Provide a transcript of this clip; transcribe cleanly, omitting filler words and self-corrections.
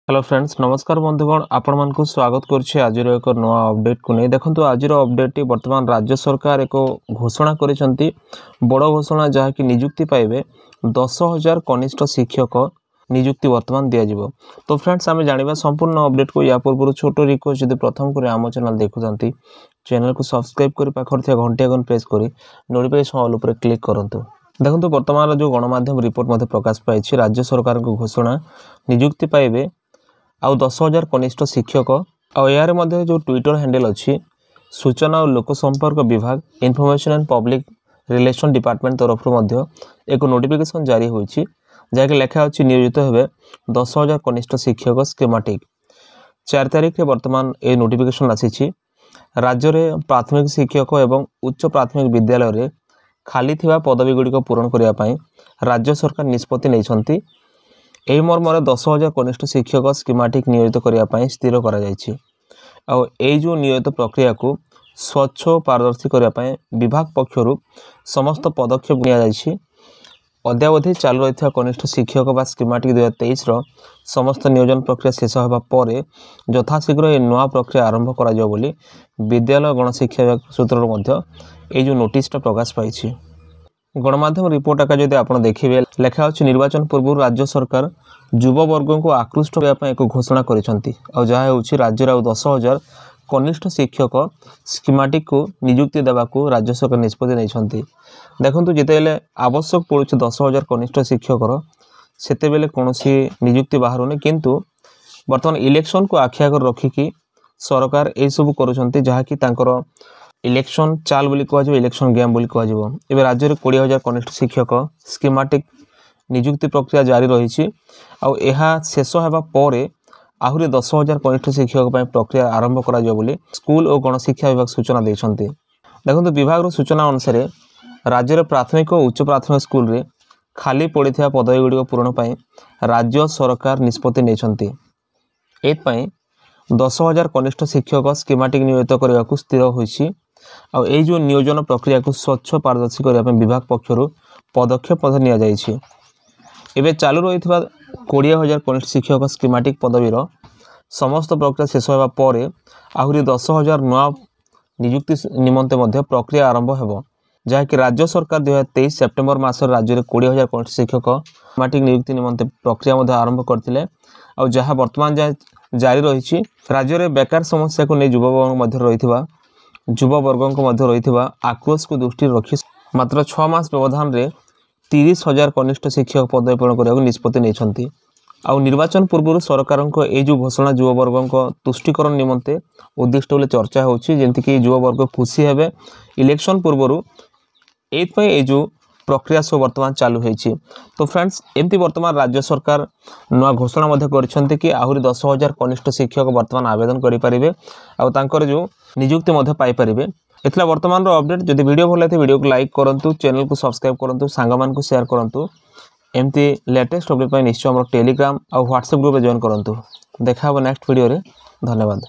Hello friends नमस्कार बंधुगण आपण मानकु स्वागत करछि आज एक नया अपडेट को नहीं देखंतु आज अपडेट टी वर्तमान राज्य सरकार एक घोषणा करिसंती बड़ घोषणा जहा कि नियुक्ति पाइबे 10,000 कनिष्ठ शिक्षक नियुक्ति वर्तमान दिया जिवो। तो फ्रेंड्स आमे जानिबा संपूर्ण अपडेट को या पूर्व छोटो रिक्वेस्ट जदि प्रथम करे आम चैनल देखुचंती चैनल को सब्सक्राइब करि पाखर थिया घंटी आइकन प्रेस करी नोटिफिकेशन ऑल ऊपर क्लिक करंतु। देखंतु वर्तमान जो गणमाध्यम रिपोर्ट मध्ये प्रकाश पाइछि राज्य सरकार को घोषणा नियुक्ति पाइबे आउ 10,000 कनिष्ठ शिक्षक और यार मध्य जो ट्विटर हैंडल अच्छी सूचना और लोक संपर्क विभाग information and public relation department तरफ मध्य एक नोटिफिकेशन जारी होइछि जहाँकि लेखा अच्छी नियोजित हेबे 10,000 कनिष्ठ शिक्षक स्कीमेटिक 4 तारिख वर्तमान ए नोटिफिकेशन आसी राज्य में प्राथमिक शिक्षक एवं उच्च प्राथमिक विद्यालय रे खाली थिबा पदवी गुड़िक पूरण करने पाई राज्य सरकार निष्पत्ति नहीं एही मर्मरे 10,000 कनिष्ठ शिक्षक स्कीमेटिक नियोजित करने स्थिर करा जायछि। जो नियोजित प्रक्रिया को स्वच्छ और पारदर्शी करने विभाग पक्षर समस्त पदक्षेप नि अद्यावधि चालू रही कनिष्ठ शिक्षक बा स्कीमेटिक 2023 समस्त नियोजन प्रक्रिया शेष होगा पर यथाशीघ्र ये नया प्रक्रिया आरंभ करा जाओ बोली विद्यालय गणशिक्षा विभाग सूत्र जो नोटिस प्रकाश पाई। गणमाध्यम रिपोर्ट आका जदि आपण देखिबे लेखा अछि निर्वाचन पूर्व राज्य सरकार युवा वर्ग को आकृष्ट करने एक घोषणा करिसंती और जहाँ होछि राज्य 10,000 कनिष्ठ शिक्षक स्कीमेटिक को नियुक्ति देवाकू राज्य सरकार निष्पत्ति नहीं। देखंतु जेतेबेले आवश्यक पड़ुछि 10,000 कनिष्ठ शिक्षक सेते बेले कोनोसी नियुक्ति बाहरुनी किंतु वर्तमान इलेक्शन को आखि आगर रखिकी सरकार ए सब करुछंती जहाँ कि तांकर इलेक्शन चाल बोली कह इलेक्शन गेम बोली कह राज्य में 20,000 कनिष्ठ शिक्षक स्कीमेटिक नियुक्ति प्रक्रिया जारी रही शेष होगा पर आहरी 10,000 कनिष्ठ शिक्षक प्रक्रिया आरंभ करा बोली स्कूल और गणशिक्षा विभाग सूचना देते। देखो विभाग सूचना अनुसार राज्य में प्राथमिक और उच्च प्राथमिक स्कूल रे खाली पड़ा पदवी गुड़िक पूरण पर राज्य सरकार निष्पत्ति नहीं। एपाई 10,000 कनिष्ठ शिक्षक स्कीमेटिक नियोजित करने को स्थिर होइछि और ये जो नियोजन प्रक्रिया को स्वच्छ पारदर्शी करने विभाग पक्षर पदक्षेप एवं चालू रही 20,000 कनिष्ठ शिक्षक स्कीमेटिक पदवीर समस्त प्रक्रिया शेष होगा पर आहरी 10,000 नया नियुक्ति निमंते प्रक्रिया आरंभ हो जहाँकि राज्य सरकार 2023 सेप्टेम्बर मास राज्य में 20,000 कनिष्ठ शिक्षक स्कीमेटिक नियुक्ति निमंते प्रक्रिया आरंभ करते और जहाँ वर्तमान जारी रही राज्य में बेकार समस्या को नहीं युवा वर्ग को रही आक्रोश को दृष्टि रखी मात्र 6 मास व्यवधान रे 30,000 कनिष्ठ शिक्षक पदवी पूरण करने निष्पत्ति नहीं। आउ निर्वाचन पूर्व सरकार ये जो घोषणा युवा वर्ग तुष्टिकरण निमंते उद्दिष्ट बोले चर्चा होमती युवा वर्ग खुशी हेबे इलेक्शन पूर्व ये जो प्रक्रिया सब वर्तमान चालू होती। तो फ्रेंड्स एमती वर्तमान राज्य सरकार नया घोषणा कि आहरी 10,000 कनिष्ठ शिक्षक वर्तमान आवेदन करें और जो नियुक्ति पाइपर। इतना वर्तमान अपडेट जदि वीडियो भल लगे वीडियो को लाइक करूँ चैनल को सब्सक्राइब करूँ सांग मान को शेयर करूँ एमती लेटेस्ट अपडेट निश्चय टेलीग्राम और व्हाट्सएप ग्रुप जॉइन करूँ। देखा नेक्स्ट वीडियो रे धन्यवाद।